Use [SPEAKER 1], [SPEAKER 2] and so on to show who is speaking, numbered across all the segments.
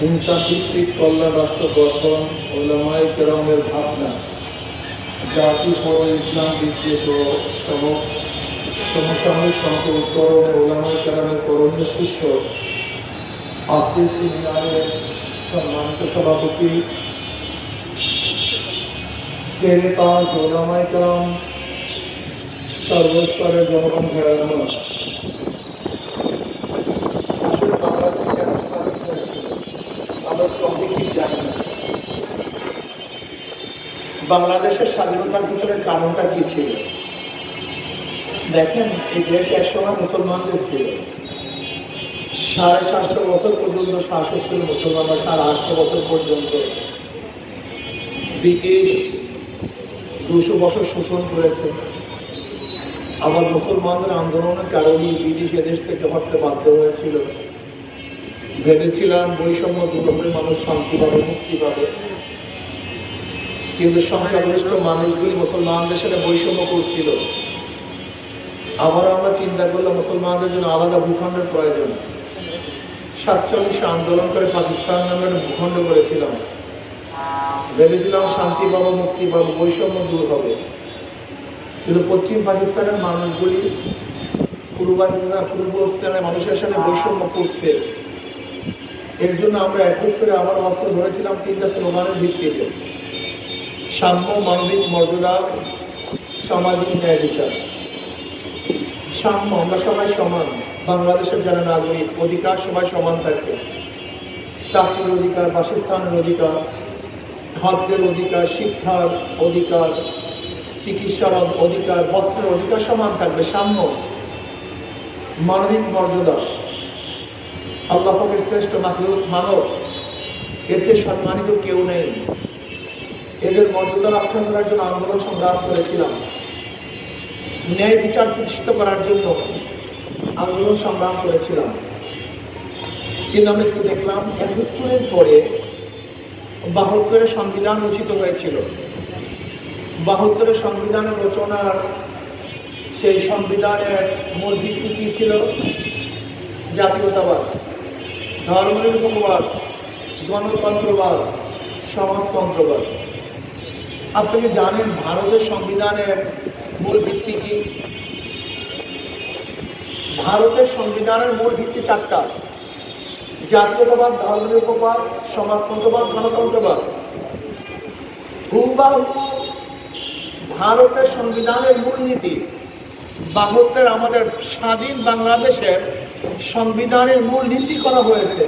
[SPEAKER 1] হিংসাভিত্তিক কল্যাণ রাষ্ট্র গঠন, ওলামায়ে কেরামের ভাবনা, জাতি ও ইসলাম বিদ্বেষ ও সমসাময়িক সংকট উত্তরণে ওলামায়ে কেরামের করণীয় শীর্ষ আজকের সেমিনারের সম্মানিত সভাপতি শেরে তাজ ওলামায়ে কেরাম, সর্বস্তরের জনগণ ঘেরানো। আসলে বাংলাদেশ কেন স্বাধীন হয়েছিল আমরা তো অনেকেই জানি না। বাংলাদেশের স্বাধীনতার পিছনের কারণটা কি ছিল? দেখেন, এই দেশ একসময় মুসলমানদের ছিল। 750 বছর পর্যন্ত শাসক ছিল মুসলমানরা। 850 বছর পর্যন্ত ব্রিটিশ 200 বছর শোষণ করেছে। আবার মুসলমানদের আন্দোলনের কারণেই ব্রিটিশ এদেশ থেকে হটতে বাধ্য হয়েছিল। ভেবেছিলাম বৈষম্য দূর হলে মানুষ শান্তি পাবে, মুক্তি পাবে, কিন্তু সংখ্যাগরিষ্ঠ মানুষগুলি মুসলমানদের সাথে বৈষম্য করছিল। আবার আমরা চিন্তা করলাম মুসলমানদের জন্য আলাদা ভূখণ্ডের প্রয়োজন। 47 আন্দোলন করে পাকিস্তান নামে ভূখণ্ড করেছিলাম। ভেবেছিলাম শান্তি পাবো, মুক্তি পাবো, বৈষম্য দূর হবে। কিন্তু পশ্চিম পাকিস্তানের মানুষগুলি পূর্বস্থানের মানুষের সাথে বৈষম্য করছে। এর জন্য আমরা একত্র করে আবার অস্ত্র ধরেছিলাম 3টা স্লোগানের ভিত্তিতে: সাম্য, মানবিক মর্যাদা, সামাজিক ন্যায় বিচার। সাম্য, আমরা সবাই সমান। বাংলাদেশের যারা নাগরিক, অধিকার সবাই সমান থাকবে। চাকরির অধিকার, বাসস্থানের অধিকার, খাদ্যের অধিকার, শিক্ষার অধিকার, চিকিৎসার অধিকার, বস্ত্রের অধিকার সমান থাকবে। সাম্য। মানবিক মর্যাদা, আল্লাহ পাকের শ্রেষ্ঠ মাখলুক মানব, এর চেয়ে সম্মানিত কেউ নেই। এদের মর্যাদা রক্ষা করার জন্য আন্দোলন সংগ্রাম করেছিলাম। ন্যায় বিচার প্রতিষ্ঠিত করার জন্য আন্দোলন সংগ্রাম করেছিলাম। কিন্তু আমরা একটু দেখলাম 71-এর পরে 72-এর সংবিধান রচিত হয়েছিল। 72-এর সংবিধানের রচনার সেই সংবিধানের মূল ভিত্তি কি ছিল? জাতীয়তাবাদ, ধর্মনিরপেক্ষবাদ, গণতন্ত্রবাদ, সমাজতন্ত্রবাদ। আপনি জানেন ভারতের সংবিধানের মূল ভিত্তি কি? ভারতের সংবিধানের মূল ভিত্তি 4টা: জাতীয়তাবাদ, ধর্মনিরপেক্ষবাদ, সমাজতন্ত্রবাদ, গণতন্ত্রবাদ। হুবহু ভারতের সংবিধানের মূলনীতি 72 আমাদের স্বাধীন বাংলাদেশের সংবিধানের মূল নীতি করা হয়েছে।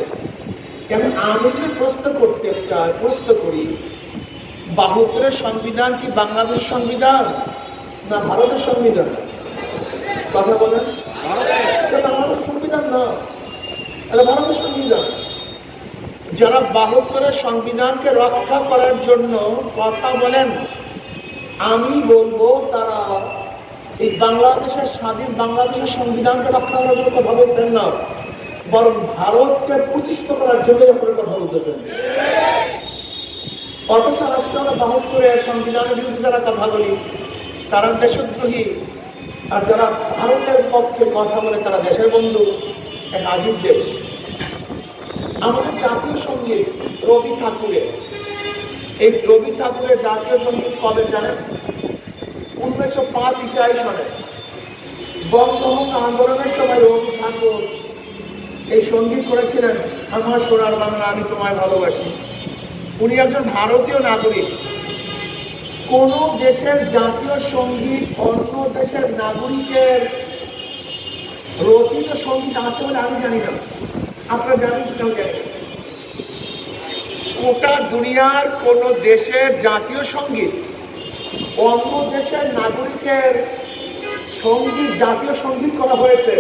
[SPEAKER 1] কেন আমি যদি প্রশ্ন করি 72-এর সংবিধান কি বাংলাদেশের সংবিধান না ভারতের সংবিধান? কথা বলেন। আমাদের সংবিধান না, এটা ভারতের সংবিধান। যারা 72-এর সংবিধানকে রক্ষা করার জন্য কথা বলেন, আমি বলবো তারা এই বাংলাদেশের স্বাধীন বাংলাদেশের সংবিধানকে রক্ষা করার জন্য কথা বলছেন না, বরং ভারতকে প্রতিষ্ঠিত করার জন্য কথা বলতেছেন। অথচ আজকে আমরা 72-এর সংবিধানের বিরুদ্ধে যারা কথা বলি তারা দেশদ্রোহী, আর যারা ভারতের পক্ষে কথা বলে তারা দেশের বন্ধু। এক আজীব দেশ। আমাদের জাতীয় সঙ্গীত রবি ঠাকুরের, এই রবি ঠাকুরের জাতীয় সঙ্গীত কবে জানেন? 1905 সনে বঙ্গভঙ্গ আন্দোলনের সময় রবি ঠাকুর এই সঙ্গীত করেছিলেন, আমার সোনার বাংলা আমি তোমায় ভালোবাসি। উনি একজন ভারতীয় নাগরিক। কোন দেশের জাতীয় সঙ্গীত অন্য দেশের নাগরিকের রচিত সঙ্গীত আছে বলে আমি জানি না। আপনারা জানেন কেউ জানেন? গোটা দুনিয়ার কোন দেশের জাতীয় সঙ্গীত অন্য দেশের নাগরিকের সঙ্গীত জাতীয় সঙ্গীত করা হয়েছে,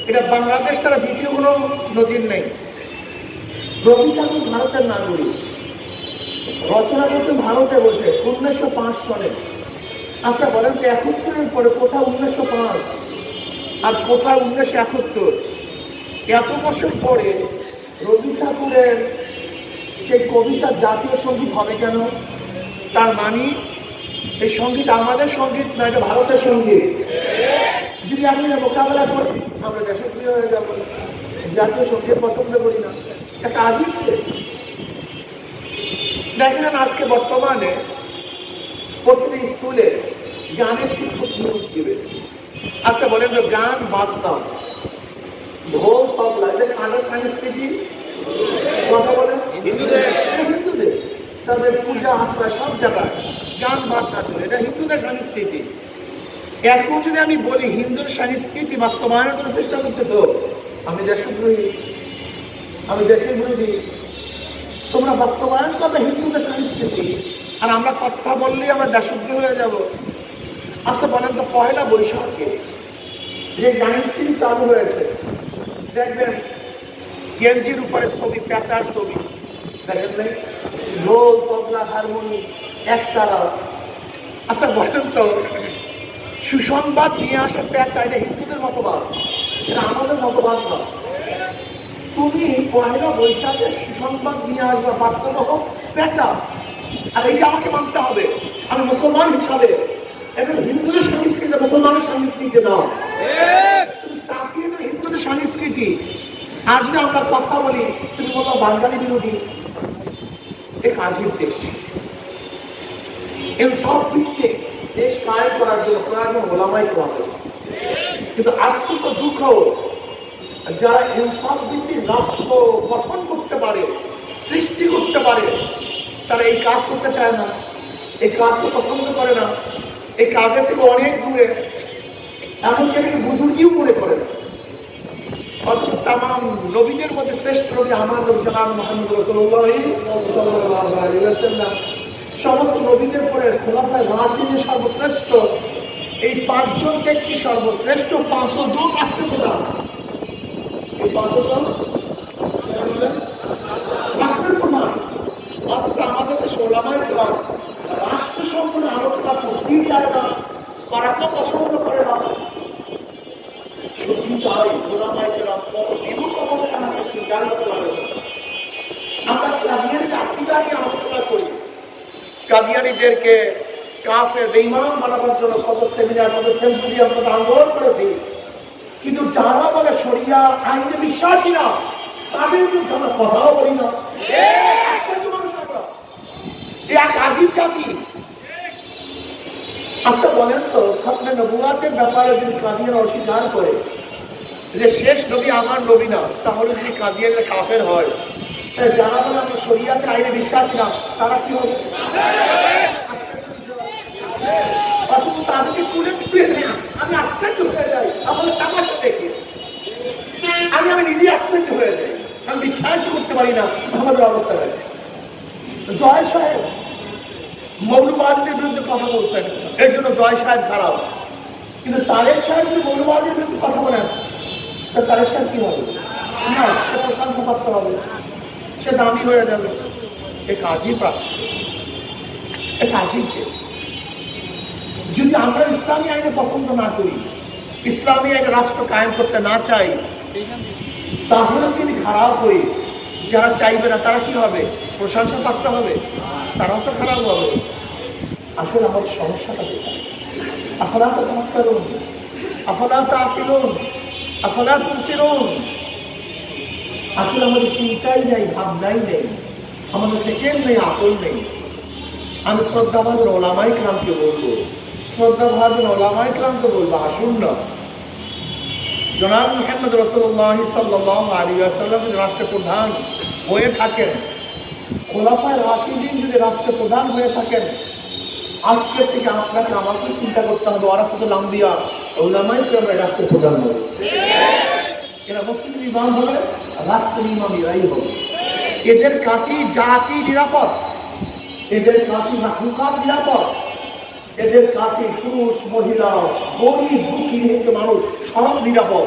[SPEAKER 1] এটা বাংলাদেশ ছাড়া দ্বিতীয় কোনো নজির নেই। রবি ঠাকুর ভারতের নাগরিক, রচনা করছেন ভারতে বসে 1905 সনে। আচ্ছা বলেন তো 71-এর পরে কোথাও 1905 আর কোথাও 1971? এত বছর পরে রবি ঠাকুরের সেই কবিতা জাতীয় সঙ্গীত হবে কেন? তার মানে এই সঙ্গীত আমাদের সঙ্গীত না, এটা ভারতের সঙ্গীত। যদি আমি মোকাবেলা করি আমরা দেশপ্রিয় হয়ে যাব। জাতীয় সঙ্গীত পছন্দ করি না, একটা আজীব দেশ। দেখেন আজকে বর্তমানে প্রত্যেক স্কুলে গানের শিক্ষক নিয়োগ দিবে। আচ্ছা বলেন তো, গান বাজনা ঢোল তবলা এদের কানের সংস্কৃতি কথা বলেন হিন্দুদের, তাদের পূজা আশ্রয় সব জায়গায় গান বাজনা ছিল, এটা হিন্দুদের সংস্কৃতি। এখন যদি আমি বলি হিন্দুর সংস্কৃতি বাস্তবায়নের করার চেষ্টা করতেছ, আমি দেশদ্রোহী, আমি দেশের বিরোধী। তোমরা বাস্তবায়ন করবে হিন্দুদের সংস্কৃতি, আর আমরা কথা বললেই আমরা দেশদ্রোহী হয়ে যাব। আচ্ছা বলেন তো, পয়লা বৈশাখে যে সংস্কৃতি চালু হয়েছে, দেখবেন গেঞ্জির উপরে ছবি, পেঁচার ছবি, দেখেন নাই, ঢোল তবলা হারমোনি একতারা। আচ্ছা বলেন তো, সুসংবাদ নিয়ে আসা পেঁচা এটা হিন্দুদের মতবাদ, এটা আমাদের মতবাদ না। তুমি পয়লা বৈশাখে সুসংবাদ নিয়ে আসবা, বার্তা তখন পেঁচা, আর এইটা আমাকে মানতে হবে। আমি মুসলমান হিসাবে এখন হিন্দুদের সংস্কৃতি মুসলমানের সংস্কৃতি না, তুমি চাপিয়ে দেবে হিন্দুদের সংস্কৃতি। আর যদি আমরা কথা বলি, তুমি বলো বাঙালি বিরোধী। এক আজীব দেশ, ইনসাফ ভিত্তিক দেশ কায়েম করার জন্য প্রয়োজন ওলামায়ে কেরাম। কিন্তু আফসোস ও দুঃখ, যারা ইনসাফ ভিত্তিক রাষ্ট্র গঠন করতে পারে, সৃষ্টি করতে পারে, তারা এই কাজ করতে চায় না, এই কাজকে পছন্দ করে না, এই কাজের থেকে অনেক দূরে, এমনকি আমি বুজুর্গিও মনে করে না। অথচ তামাম নবীদের মধ্যে শ্রেষ্ঠ নবী আমার নবী জনাব মুহাম্মদ রাসূলুল্লাহ সাল্লাল্লাহু আলাইহি ওয়াসাল্লাম, সমস্ত নবীদের পরে খোলাফায়ে রাশিদিন সর্বশ্রেষ্ঠ। এই পাঁচজন ব্যক্তি সর্বশ্রেষ্ঠ, 500 জন রাষ্ট্রপ্রধান। এই 500 জন রাষ্ট্রপ্রধান। অথচ আমাদের দেশে ওলামায়ে কেরাম রাষ্ট্র সম্পর্কে আলোচনা করতেই চায় না, করাকে পছন্দ করে না। সত্যি তাই, ওলামায়ে কেরাম কত বিমুখ অবস্থা আছে চিন্তা করতে পারে। আমরা কাদিয়ানিদের আকীদা নিয়ে আলোচনা করি, কাদিয়ানিদেরকে কাফের বেঈমান বানাবার জন্য কত সেমিনার, কত সেম্পোজিয়াম, কত আন্দোলন করেছি। কিন্তু যারা বলে শরিয়া আইনে বিশ্বাসী না, তাদের বিরুদ্ধে আমরা কথাও বলি না। মানুষ আমরা এক আজীব জাতি। আচ্ছা বলেন তো, খাতমে নবুওয়াতের ব্যাপারে যদি কাদিয়ান অস্বীকার করে যে শেষ নবী আমার নবী না, তাহলে যদি কাদিয়ানরা কাফের হয়, যারা বলে আমি শরিয়াতে আইনে বিশ্বাসী না, তারা কি হবে? তাদেরকে তুলে তুলে নেয়। আমি আশ্চর্য হয়ে যাই আমাদের টাকাটা দেখে, আমি নিজে আশ্চর্য হয়ে যাই। আমি বিশ্বাসই করতে পারি না আমাদের অবস্থা। জয় সাহেব মৌলবাদীদের বিরুদ্ধে কথা বলছেন, এর জন্য জয় সাহেব খারাপ। কিন্তু তারেক সাহেব যদি মৌলবাদীর বিরুদ্ধে কথা বলেন, তা তারেক সাহেব কি হবে? না, সে প্রশংসা করতে হবে, সে দামি হয়ে যাবে। এক আজীব রাষ্ট্র, এক আজীব দেশ। যদি আমরা ইসলামী আইনে পছন্দ না করি, ইসলামী এক রাষ্ট্র কায়েম করতে না চাই, তাহলে তিনি খারাপ হয়ে, যারা চাইবে না তারা কি হবে? প্রশংসা পাত্র হবে, তারাও তো খারাপ হবে। আসলে আমার সমস্যাটা কোথায়? আফালা তাতাফাক্কারুন, আফালা তাআকিলুন, আফালা তুবসিরুন। আসলে আমাদের চিন্তাই নেই, ভাবনাই নেই, আমাদের ফিকির নেই, আকল নেই। আমি শ্রদ্ধাভাজন ওলামায়ে কেরামকে বলবো, শ্রদ্ধাভাজন ওলামায়ে কেরামকে বলবো, আসুন না, জনাব মুহাম্মদ রাসূলুল্লাহ সাল্লাল্লাহু আলাইহি ওয়াসাল্লাম যদি রাষ্ট্রপ্রধান হয়ে থাকেন, খোলাফায়ে রাশিদিন যদি রাষ্ট্রপ্রধান হয়ে থাকেন, আজকের থেকে আপনাকে আমাকে চিন্তা করতে হবে, ওয়ারাসাতুল আম্বিয়া উলামায়ে কেরাম রাষ্ট্রপ্রধান হবে। এরা মসজিদের ইমাম হবে, রাষ্ট্রের ইমাম এরাই হবে। এদের কাছে জাতি নিরাপদ, এদের কাছে মাখলুকাত নিরাপদ, এদের কাছে পুরুষ মহিলা গরিব দুঃখী নিহিত মানুষ সব নিরাপদ।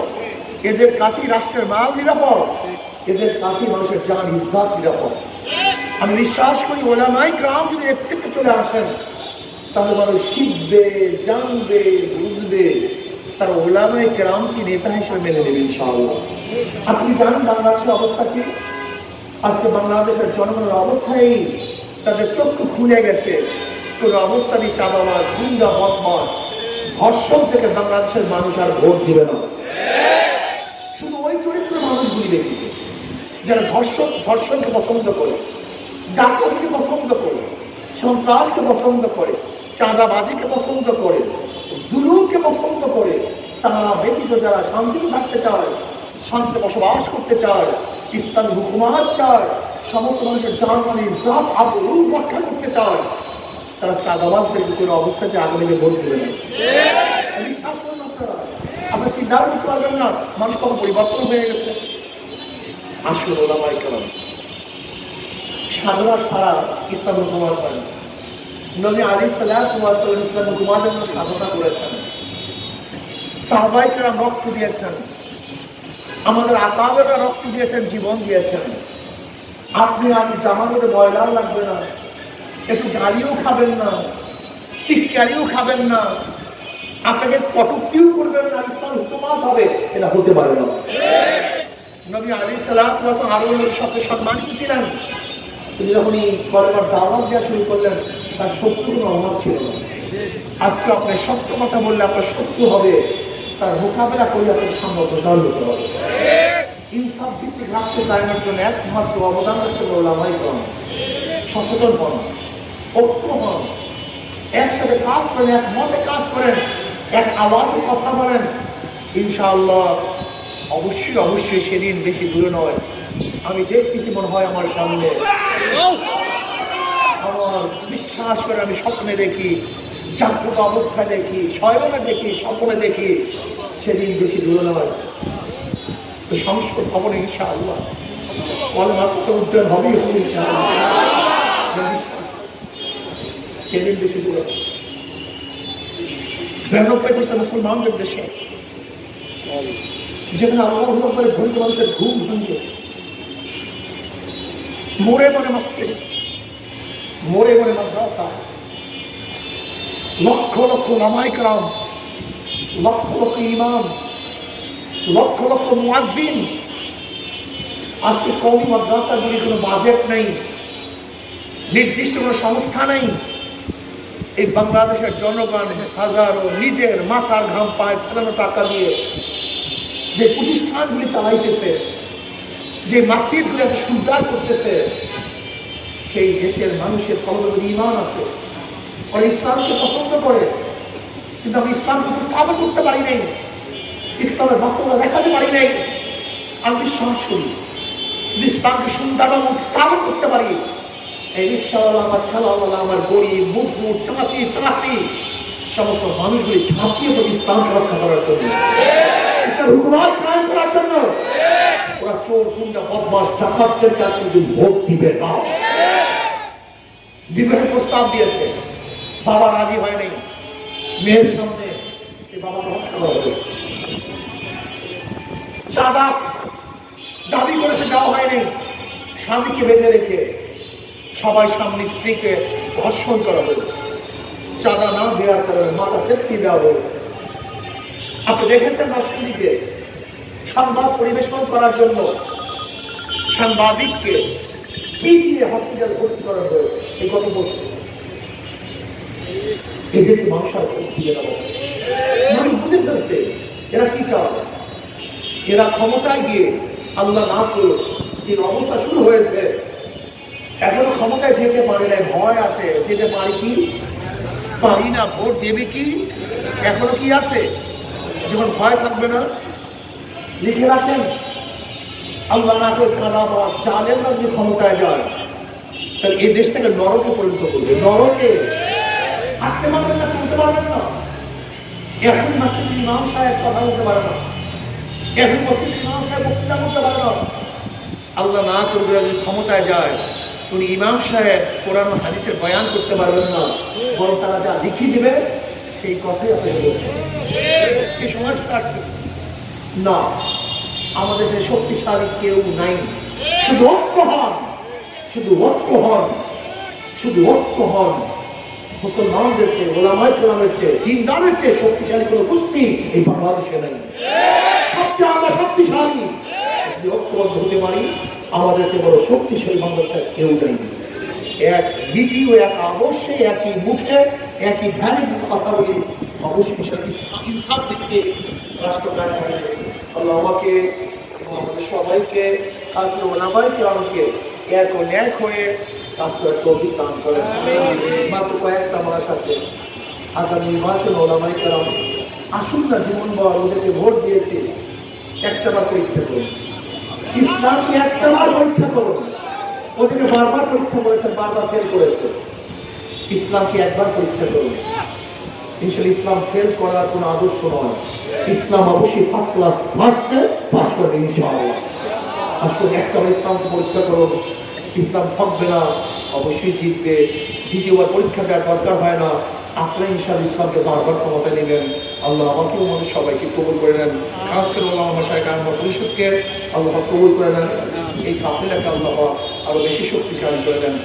[SPEAKER 1] এদের কাছে রাষ্ট্রের মাল নিরাপদ, এদের কাছে মানুষের জান ইজ্জত নিরাপদ। আমি বিশ্বাস করি ওলামায়ে কেরাম যদি এর থেকে চলে আসেন, তাহলে মানুষ শিখবে, জানবে, বুঝবে, তার ওলামায়ে কেরামকে নেতা হিসেবে মেনে নেবে ইনশাআল্লাহ। আপনি জানেন বাংলাদেশের অবস্থা কি? আজকে বাংলাদেশের জনগণের অবস্থায় তাদের চক্ষু খুলে গেছে। কোন অবস্থারই চাঁদাবাজ, গুন্ডা, বদমাশ, ধর্ষণ থেকে বাংলাদেশের মানুষ আর ভোট দিবে না। শুধু ওই চরিত্র মানুষগুলি ব্যতীত, যারা ধর্ষণকে পছন্দ করে, ডাকাতিকে পছন্দ করে, সন্ত্রাসকে পছন্দ করে, চাঁদাবাজিকে পছন্দ করে, জুলুমকে পছন্দ করে, তারা ব্যতীত যারা শান্তিতে থাকতে চায়, শান্তিতে বসবাস করতে চায়, ইসলামী হুকুমাত চায়, সমস্ত মানুষের জান-মাল ইজ্জত আবরু রক্ষা করতে চায়, তারা চাঁদাবাজদেরকে কোনো অবস্থাতে আগুনে ভোট দেবে না। বিশ্বাস করুন আপনারা, আপনারা চিন্তা করতে পারবেন না মানুষ কত পরিবর্তন হয়ে গেছে। আসলে ওলামায়ে কেরাম সাধনার সারা ইসলাম হুকুমাত হয়। নবী আলাইহিস সালাতু ওয়াস সালাম ইসলাম হুকুমাতের জন্য সাধনা করেছেন, সাহাবায়ে কেরাম রক্ত দিয়েছেন, আমাদের আকাবেররা রক্ত দিয়েছেন, জীবন দিয়েছেন। আপনি আমি জামাতে ময়লাও লাগবে না, একটু গালিও খাবেন না, চিৎকারিও খাবেন না, আপনাকে কটূক্তিও করবেন না, ইসলাম হুকুমাত হবে, এটা হতে পারে না। নবী আলাইহিস সালাতু ওয়াস সালাম আরো নবীর সাথে সম্মানিত ছিলেন। তিনি যখনই কলেমার দাওয়াত দেওয়া শুরু করলেন, তার শত্রু কোনো অভাব ছিল না। আজকে আপনি সত্য কথা বললে আপনার শত্রু হবে, তার মোকাবেলা করে আপনার সামনে অগ্রসর হতে হবে। ইনসাফ ভিত্তিক রাষ্ট্র কায়েমের জন্য একমাত্র অবদান রাখতে হবে ওলামায়ে কেরাম। সচেতন হন, ঐক্য হন, একসাথে কাজ করেন, এক মতে কাজ করেন, এক আওয়াজে কথা বলেন। ইনশাআল্লাহ অবশ্যই অবশ্যই সেদিন বেশি দূরে নয়। আমি দেখতেছি মনে হয় আমার সামনে, আমার বিশ্বাস করে আমি স্বপ্নে দেখি, জাগ্রত অবস্থায় দেখি, শয়নে দেখি, স্বপ্নে দেখি, সেদিন বেশি দূরে নয়। সংস্কৃত ভবনে ইনশাআল্লাহ কলমাত্র উদ্যান হবেই হবে ইনশাআল্লাহ। সেদিন বেশি দূরে 92% মুসলমানদের দেশে, যেখানে আল্লাহু আকবার ধনী মানুষের ঘুম ভাঙে, মোড়ে মনে মসজিদ, মোড়ে মনে মাদ্রাসা, লক্ষ লক্ষ ওলামায়ে কেরাম, লক্ষ লক্ষ ইমাম, লক্ষ লক্ষ মুয়াজ্জিন। আজকে কওমি মাদ্রাসাগুলির কোনো বাজেট নেই, নির্দিষ্ট কোনো সংস্থা নেই। এই বাংলাদেশের জনগণ হাজারো নিজের মাথার ঘাম পায়ে ফেলানো টাকা দিয়ে যে প্রতিষ্ঠানগুলি চালাইতেছে, যে মসজিদগুলি এত সুন্দর করতেছে, সেই দেশের মানুষের সর্বোপরি ঈমান আছে, ওরা ইসলামকে পছন্দ করে, কিন্তু আমি ইসলামকে উপস্থাপন করতে পারি নাই, ইসলামের বাস্তবতা দেখাতে পারি নাই। আমি বিশ্বাস করি ইসলামকে সুন্দরভাবে উপস্থাপন করতে পারি। এই রিক্সাওয়ালা, আমার ঠেলাওয়ালা, আমার গরিব মজদুর, চাচি তাঁতি, সমস্ত মানুষগুলি ঝাঁপিয়ে পড়ে ইসলামকে রক্ষা করার জন্য, ইসলাম হুকুমাত কায়েম করার জন্য। ওরা চোর, গুন্ডা, বদমাশ, ডাকাতদেরকে আর কিন্তু ভোট দিবে না। বিবাহের প্রস্তাব দিয়েছে, বাবা রাজি হয় নাই, মেয়ের সামনে বাবাকে হত্যা করা হবে। চাঁদা দাবি করেছে, দেওয়া হয়নি, স্বামীকে বেঁধে রেখে সবাই সামনে স্ত্রীকে ধর্ষণ করা হয়েছে। চাঁদা না দেওয়ার কারণে মাথা ফেটকি দেওয়া হয়েছে। আপনি দেখেছেন রাষ্ট্রপতিকে সংবাদ পরিবেশন করার জন্য সাংবাদিককে পিটিয়ে হসপিটালে ভর্তি করা হয়েছে এই গত বছর। এদেরকে মানুষ আর ফিরে দেওয়া, মানুষ বুঝে ফেলছে এরা কি চায়। এরা ক্ষমতায় গিয়ে আল্লাহ না করুক, যে অবস্থা শুরু হয়েছে, এখনো ক্ষমতায় যেতে পারে না, ভয় আছে, যেতে পারি কি পারি না, ভোট দেবে কি, এখনো কি আছে, যখন ভয় থাকবে না। লিখে রাখেন, আল্লাহ না করে চাঁদাবাজ, জালেমরা যদি ক্ষমতায় যায়, তাহলে এই দেশটাকে নরকে পরিণত করবে। নরকে হাঁটতে পারবেন না, চলতে পারবেন না। এখন মসজিদ ইমাম সাহেব কথা বলতে পারে না, এখন মসজিদ ইমাম সাহেব বক্তৃতা করতে পারে না। আল্লাহ না করবে যদি ক্ষমতায় যায়, উনি ইমাম সাহেব কোরআন হাদিসের বয়ান করতে পারবেন না, বরং তারা যা লিখে দিবে সেই কথাই আপনাকে বলতে হবে। সে সমাজ কাটবে না। আমাদের সে শক্তিশালী কেউ নাই। শুধু ঐক্য হন, শুধু ঐক্য হন, শুধু ঐক্য হন। মুসলমানদের চেয়ে, ওলামায়ে কেরামের চেয়ে, দিনদারের চেয়ে শক্তিশালী কোনো গোষ্ঠী এই বাংলাদেশে নাই। সবচেয়ে আমরা শক্তিশালী, যদি ঐক্যবদ্ধ হতে পারি, আমাদের চেয়ে বড় শক্তিশালী বাংলাদেশের কেউ নেই। এক নীতি ও এক আদর্শে, একই মুখে, একই ধ্যানে কথা বলি, অবশ্যই ইনসাফ ভিত্তিক রাষ্ট্র কায়েম হবে। আল্লাহ আমাকে আমাদের সবাইকে খাস করে ওলামায়ে কেরামকে এক ও ন্যাক হয়ে কাজ করে তৌফিক দান করেন। মাত্র কয়েকটা মাস আছে আগামী নির্বাচন। ওলামায়ে কেরাম আসুন না, জীবন বল ওদেরকে ভোট দিয়েছি, একটাবার পরীক্ষা করুন, ইসলামকে একটাবার পরীক্ষা করুন। ওদেরকে বারবার পরীক্ষা করেছেন, বারবার ফেল করেছে, ইসলামকে একবার পরীক্ষা করুন। ইনশাআল্লাহ ইসলাম ফেল করার কোনো আদর্শ নয়, ইসলাম অবশ্যই ফার্স্ট ক্লাস মার্কসে পাস করবে ইনশাআল্লাহ। আসলে একটাবার ইসলামকে পরীক্ষা করুন, ইসলাম থাকবে না, অবশ্যই জিতবে। দ্বিতীয়বার পরীক্ষা দেওয়ার দরকার হয় না, আপনারা ইনশাআল্লাহ ইসলামকে বারবার ক্ষমতা নেবেন। আল্লাহ আমাকেও আমাদের সবাইকে কবুল করে নেন, খাস করে ওলামা মাশায়েখ আহমদ পরিষদকে আল্লাহ কবুল করে নেন। এই কাফেলাকে আল্লাহ আরো বেশি শক্তিশালী করে দেন।